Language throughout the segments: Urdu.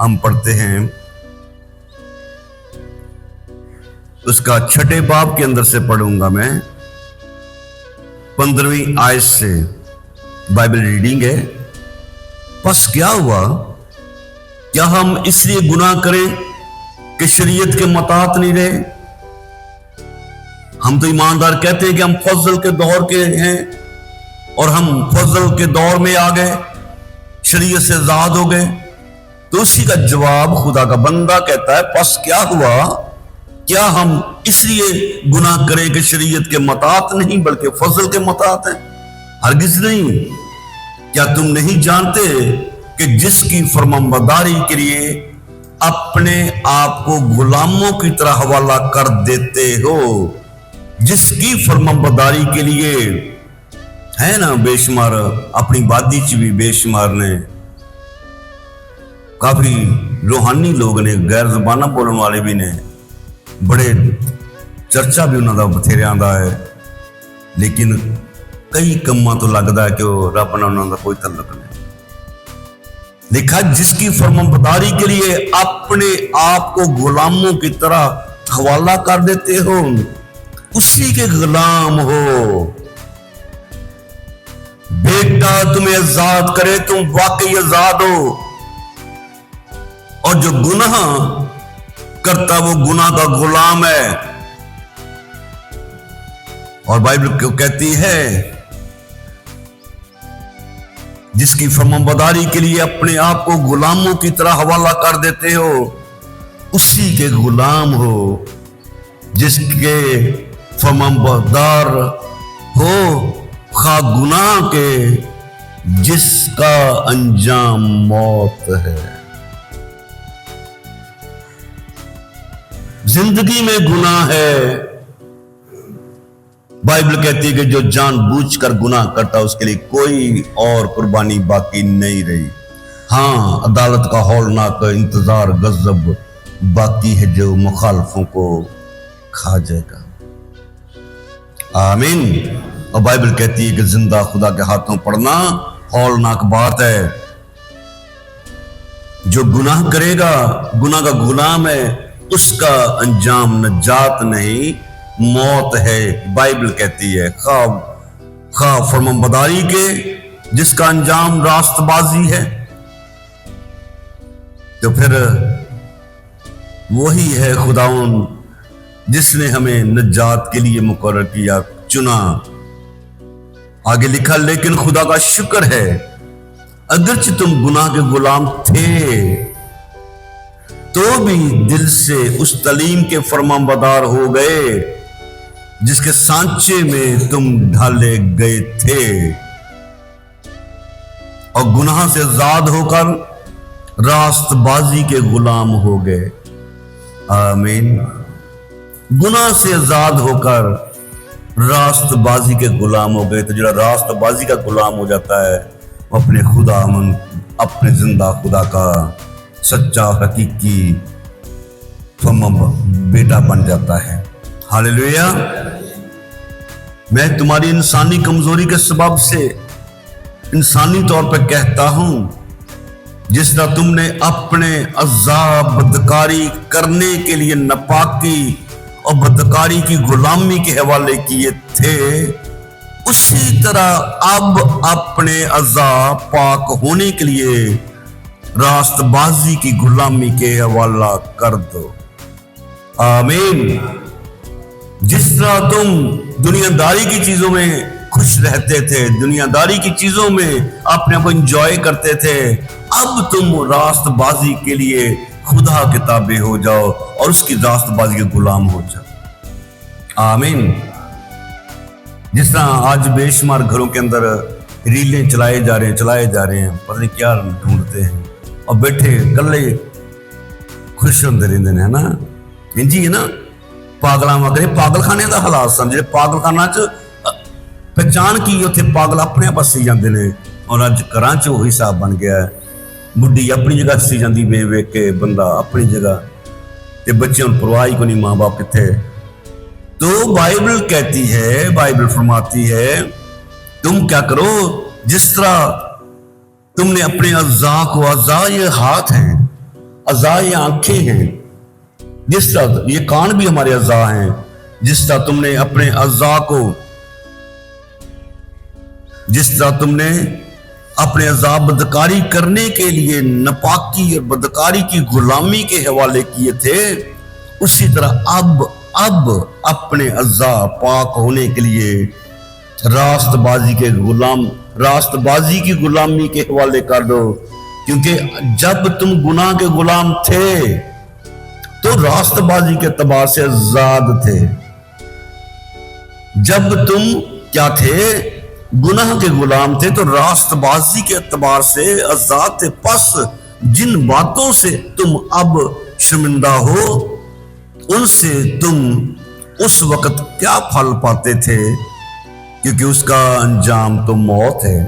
ہم پڑھتے ہیں اس کا 6 باب کے اندر سے پڑھوں گا میں 15ویں آیت سے بائبل ریڈنگ ہے. پس کیا ہوا؟ کیا ہم اس لیے گناہ کریں کہ شریعت کے مطاعت نہیں رہے؟ ہم تو ایماندار کہتے ہیں کہ ہم فضل کے دور کے ہیں اور ہم فضل کے دور میں آ گئے، شریعت سے آزاد ہو گئے. تو اسی کا جواب خدا کا بندہ کہتا ہے پس کیا ہوا؟ کیا ہم اس لیے گناہ کریں کہ شریعت کے مطاعت نہیں بلکہ فضل کے مطاعت ہیں؟ ہرگز نہیں. کیا تم نہیں جانتے کہ جس کی فرمانبرداری کے لیے اپنے آپ کو غلاموں کی طرح حوالہ کر دیتے ہو، جس کی فرمانبرداری کے لیے ہے نا بے شمار اپنی وادی چ بھی بے شمار نے کافی روحانی لوگ نے، غیر زبانہ بولن والے بھی نے، بڑے چرچا بھی انہوں کا بتھیرے دا ہے، لیکن کئی کماں تو لگتا ہے کہ وہ رب نال انہوں کا کوئی تعلق نہیں. لکھا جس کی فرمانبرداری کے لیے اپنے آپ کو غلاموں کی طرح حوالہ کر دیتے ہو، اسی کے غلام ہو. بیٹا تمہیں آزاد کرے تم واقعی آزاد ہو، اور جو گناہ کرتا وہ گناہ کا غلام ہے. اور بائبل کیوں کہتی ہے جس کی فرمانبرداری کے لیے اپنے آپ کو غلاموں کی طرح حوالہ کر دیتے ہو، اسی کے غلام ہو. جس کے فرمانبردار ہو خواہ گناہ کے، جس کا انجام موت ہے. زندگی میں گناہ ہے. بائبل کہتی ہے کہ جو جان بوجھ کر گناہ کرتا اس کے لیے کوئی اور قربانی باقی نہیں رہی. ہاں، عدالت کا ہولناک انتظار غضب باقی ہے جو مخالفوں کو کھا جائے گا. آمین. اور بائبل کہتی ہے کہ زندہ خدا کے ہاتھوں پڑنا ہولناک بات ہے. جو گناہ کرے گا گناہ کا غلام ہے، اس کا انجام نجات نہیں موت ہے. بائبل کہتی ہے خواہ فرمانبرداری کے جس کا انجام راست بازی ہے، تو پھر وہی ہے خداوند جس نے ہمیں نجات کے لیے مقرر کیا، چنا. آگے لکھا لیکن خدا کا شکر ہے اگرچہ تم گناہ کے غلام تھے تو بھی دل سے اس تعلیم کے فرمانبردار ہو گئے جس کے سانچے میں تم ڈھالے گئے تھے، اور گناہ سے آزاد ہو کر راست بازی کے غلام ہو گئے. آمین. گناہ سے آزاد ہو کر راست بازی کے غلام ہو گئے. تو جو راست بازی کا غلام ہو جاتا ہے وہ اپنے خدا اپنے زندہ خدا کا سچا حقیقی بیٹا بن جاتا ہے. ہاللیلویا. میں تمہاری انسانی کمزوری کے سبب سے انسانی طور پہ کہتا ہوں، جس طرح تم نے اپنے اعضاء بدکاری کرنے کے لیے ناپاکی اور بدکاری کی غلامی کے حوالے کیے تھے، اسی طرح اب اپنے اعضاء پاک ہونے کے لیے راست بازی کی غلامی کے حوالہ کر دو. آمین. جس طرح تم دنیا داری کی چیزوں میں خوش رہتے تھے، دنیا داری کی چیزوں میں اپنے کو انجوائے کرتے تھے، اب تم راست بازی کے لیے خدا کے تابع ہو جاؤ اور اس کی راست بازی کے غلام ہو جاؤ. آمین. جس طرح آج بے شمار گھروں کے اندر ریلیں چلائے جا رہے ہیں پتہ نہیں کیا ڈھونڈتے ہیں اور بیٹھے کلے خوش ہوتے رہتے ہیں نا. جی ہے نا، پاگلاں وغیرہ پاگل خانے کا حالات سن. جی پاگل خانہ پہچان کی اتنے پاگل اپنے آپ ہسی جاندے نے، اور اج گھراں چ وہی حساب بن گیا ہے. بڈھی اپنی جگہ ہسی جاندی ویکھ کے، بندہ اپنی جگہ، تے بچے ہن پرواہ ہی کوئی نہیں ماں باپ کتنے. تو بائبل کہتی ہے، بائبل فرماتی ہے تم کیا کرو، جس طرح تم نے اپنے اعضاء کو، اعضاء یہ ہاتھ ہیں، اعضاء یہ آنکھیں ہیں، جس طرح یہ کان بھی ہمارے اعضاء ہیں، جس طرح تم نے اپنے اعضاء کو، جس طرح تم نے اپنے اعضاء بدکاری کرنے کے لیے ناپاکی اور بدکاری کی غلامی کے حوالے کیے تھے، اسی طرح اب اپنے اعضاء پاک ہونے کے لیے راست بازی کی غلامی کے حوالے کر دو، کیونکہ جب تم گناہ کے غلام تھے تو راست بازی کے اعتبار سے آزاد تھے۔ جب تم کیا تھے؟ گناہ کے غلام تھے تو راست بازی کے اعتبار سے آزاد تھے۔ پس جن باتوں سے تم اب شرمندہ ہو، ان سے تم اس وقت کیا پھل پاتے تھے؟ کیونکہ اس کا انجام تو موت ہے۔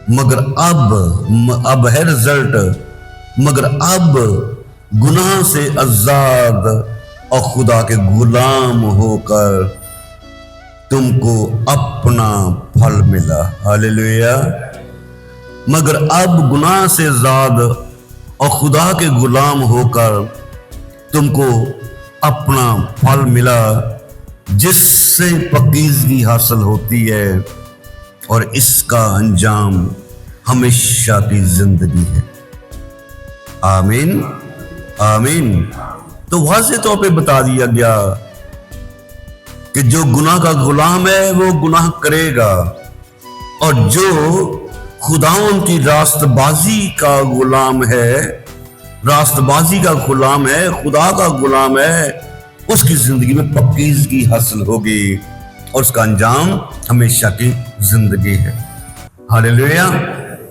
مگر اب ہے رزلٹ، مگر اب گناہ سے آزاد اور خدا کے غلام ہو کر تم کو اپنا پھل ملا۔ ہاللیلویا۔ مگر اب گناہ سے آزاد اور خدا کے غلام ہو کر تم کو اپنا پھل ملا، جس سے پاکیزگی حاصل ہوتی ہے، اور اس کا انجام ہمیشہ کی زندگی ہے۔ آمین آمین۔ تو واضح طور پہ بتا دیا گیا کہ جو گناہ کا غلام ہے وہ گناہ کرے گا، اور جو خداوند کی راست بازی کا غلام ہے، راست بازی کا غلام ہے، خدا کا غلام ہے، اس کی زندگی میں پاکیزگی حاصل ہوگی، اور اس کا انجام ہمیشہ کی زندگی ہے۔ ہاللیلویا۔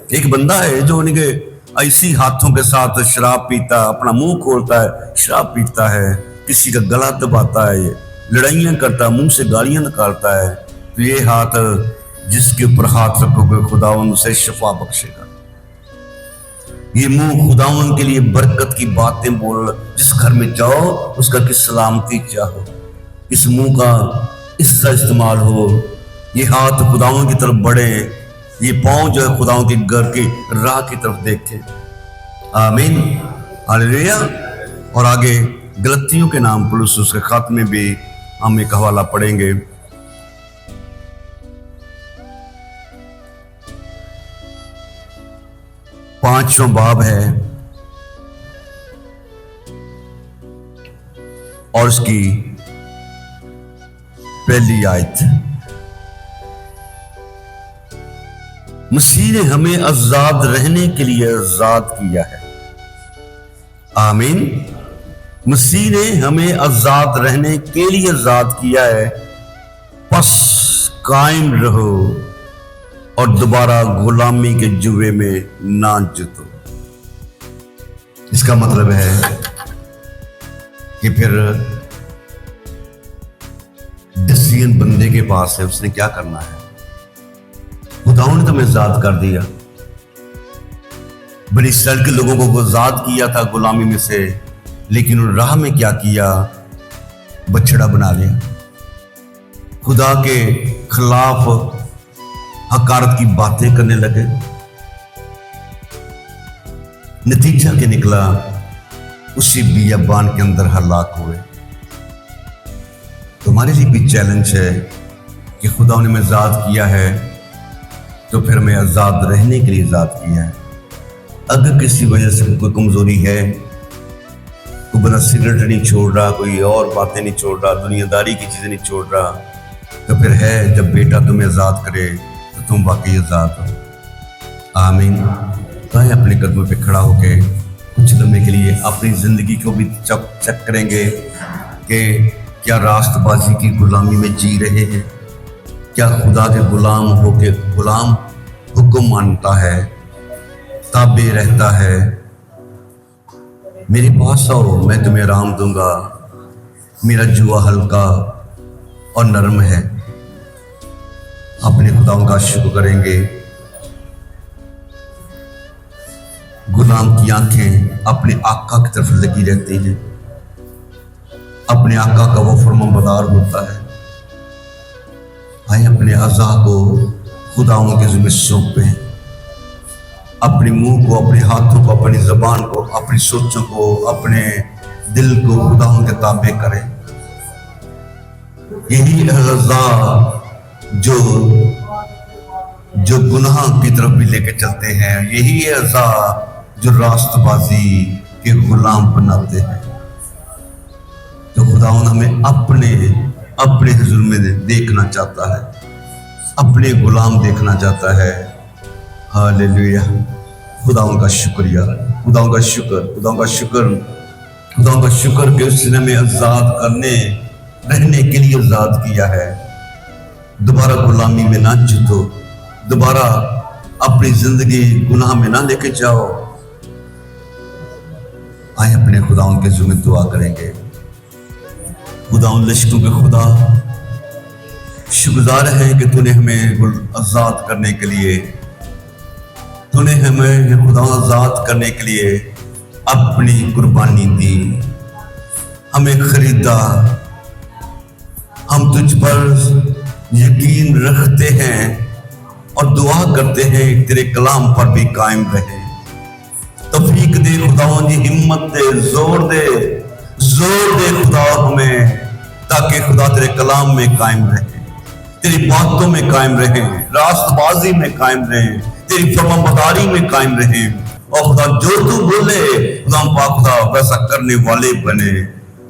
ایک بندہ ہے جو ان کے ایسی ہاتھوں کے ساتھ شراب پیتا، اپنا منہ کھولتا ہے، شراب پیتا ہے، کسی کا گلا دباتا ہے، لڑائیاں کرتا ہے، منہ سے گالیاں نکالتا ہے، تو یہ ہاتھ جس کے اوپر ہاتھ رکھو گے خداوند اسے شفا بخشے گا۔ یہ منہ خداوند کے لیے برکت کی باتیں بول، جس گھر میں جاؤ اس کا کی سلامتی چاہو، اس منہ کا اس کا استعمال ہو، یہ ہاتھ خداوند کی طرف بڑھے، یہ پاؤں جو ہے خداوند کے گھر کی راہ کی طرف دیکھے۔ آمین ہاللیلویا۔ اور آگے غلطیوں کے نام پولس اس کے خاتمے بھی ہم ایک حوالہ پڑھیں گے۔ 5واں باب ہے اور اس کی پہلی آیت۔ مسیح نے ہمیں آزاد رہنے کے لیے آزاد کیا ہے۔ آمین۔ مسیح نے ہمیں آزاد رہنے کے لیے آزاد کیا ہے، پس قائم رہو اور دوبارہ غلامی کے جوے میں نہ جتو۔ اس کا مطلب ہے کہ پھر ڈسیزن بندے کے پاس ہے، اس نے کیا کرنا ہے۔ خداوند نے تمہیں آزاد کر دیا، بنی اسرائیل کے لوگوں کو آزاد کیا تھا غلامی میں سے، لیکن ان راہ میں کیا کیا؟ بچڑا بنا لیا، خدا کے خلاف حقارت کی باتیں کرنے لگے۔ نتیجہ کیا نکلا؟ اسی بیابان کے اندر ہلاک ہوئے۔ تمہارے لیے بھی چیلنج ہے کہ خدا نے ہمیں آزاد کیا ہے تو پھر ہمیں آزاد رہنے کے لیے آزاد کیا ہے۔ اگر کسی وجہ سے کوئی کمزوری ہے، کوئی بنا سگریٹ نہیں چھوڑ رہا، کوئی اور باتیں نہیں چھوڑ رہا، دنیا داری کی چیزیں نہیں چھوڑ رہا، تو پھر ہے جب بیٹا تمہیں آزاد کرے تو تم واقعی آزاد ہو۔ آمین۔ کہیں اپنے قدموں پہ کھڑا ہو کے کچھ لمحے کے لیے اپنی زندگی کو بھی چیک کریں گے کہ کیا راست بازی کی غلامی میں جی رہے ہیں؟ کیا خدا کے غلام ہو کے غلام حکم مانتا ہے، تابع رہتا ہے؟ میرے پاس آؤ، میں تمہیں آرام دوں گا، میرا جوا ہلکا اور نرم ہے۔ اپنے خداؤں کا شکر کریں گے۔ غلام کی آنکھیں اپنے آقا کی طرف لگی رہتی ہیں، اپنے آقا کا وہ فرمانبردار ہوتا ہے۔ آئے اپنے اعضاء کو خداوند کے ذمہ سونپیں، اپنے منہ کو، اپنے ہاتھوں کو، اپنی زبان کو، اپنی سوچوں کو، اپنے دل کو خداوند کے تابع کریں۔ یہی اعضاء جو گناہ کی طرف بھی لے کے چلتے ہیں، یہی اعضاء جو راست بازی کے غلام بناتے ہیں۔ تو خداوند ہمیں اپنے حضور میں دیکھنا چاہتا ہے، اپنے غلام دیکھنا چاہتا ہے۔ ہاللیلویہ، خداوند کا شکریہ، خداوند کا شکر، خداوند کا شکر، خداوند کا شکر کہ اس نے ہمیں آزاد رہنے کے لیے آزاد کیا ہے۔ دوبارہ غلامی میں نہ جتو، دوبارہ اپنی زندگی گناہ میں نہ لے کے جاؤ۔ آئے اپنے خداوند کے ذمہ دعا کریں گے۔ خداوند لشکروں کے خدا، شکرگزار ہے کہ تو نے ہمیں آزاد کرنے کے لیے، تو نے ہمیں خدا آزاد کرنے کے لیے اپنی قربانی دی، ہمیں خریدا۔ ہم تجھ پر یقین رکھتے ہیں اور دعا کرتے ہیں تیرے کلام پر بھی قائم رہے۔ توفیق دے خداوند، یہ ہمت دے، زور دے خدا ہمیں، تاکہ خدا تیرے کلام میں قائم رہے، تیری باتوں میں قائم رہیں، راست بازی میں قائم رہیں، تیری فرما برداری میں قائم رہیں۔ اور خدا جو تو بولے خدا پاک خدا ویسا کرنے والے بنے۔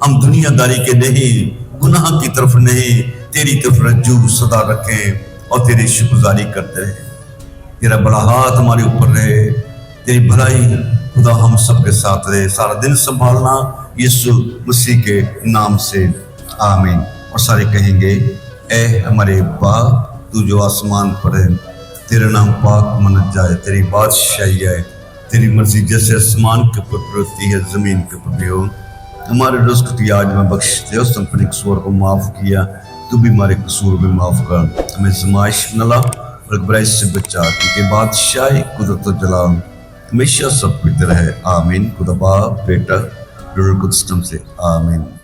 ہم دنیا داری کے نہیں، گناہ کی طرف نہیں، تیری طرف رجوع سدا رکھیں اور تیری شکرگزاری کرتے رہیں۔ تیرا بڑا ہاتھ ہمارے اوپر رہے، تیری بھلائی خدا ہم سب کے ساتھ رہے، سارا دن سنبھالنا یسوع مسیح کے نام سے، آمین۔ اور سارے کہیں گے، اے ہمارے ابا تو جو آسمان پر ہے، تیرا نام پاک منت جائے، تیری بادشاہی آئے، تیری مرضی جیسے آسمان کے اوپر ہوتی ہے زمین کے اوپر بھی ہو۔ ہمارے رزق کی آج میں بخش دے، اس نے اپنے قصور کو معاف کیا، تو بھی ہمارے قصور بھی معاف کر، ہمیں زمائش نہ لا اور برائی سے بچا، کیونکہ بادشاہی، قدرت و جلال ہمیشہ سب کچھ رہے، آمین۔ خدا باپ، بیٹا، روح القدس سے، آمین۔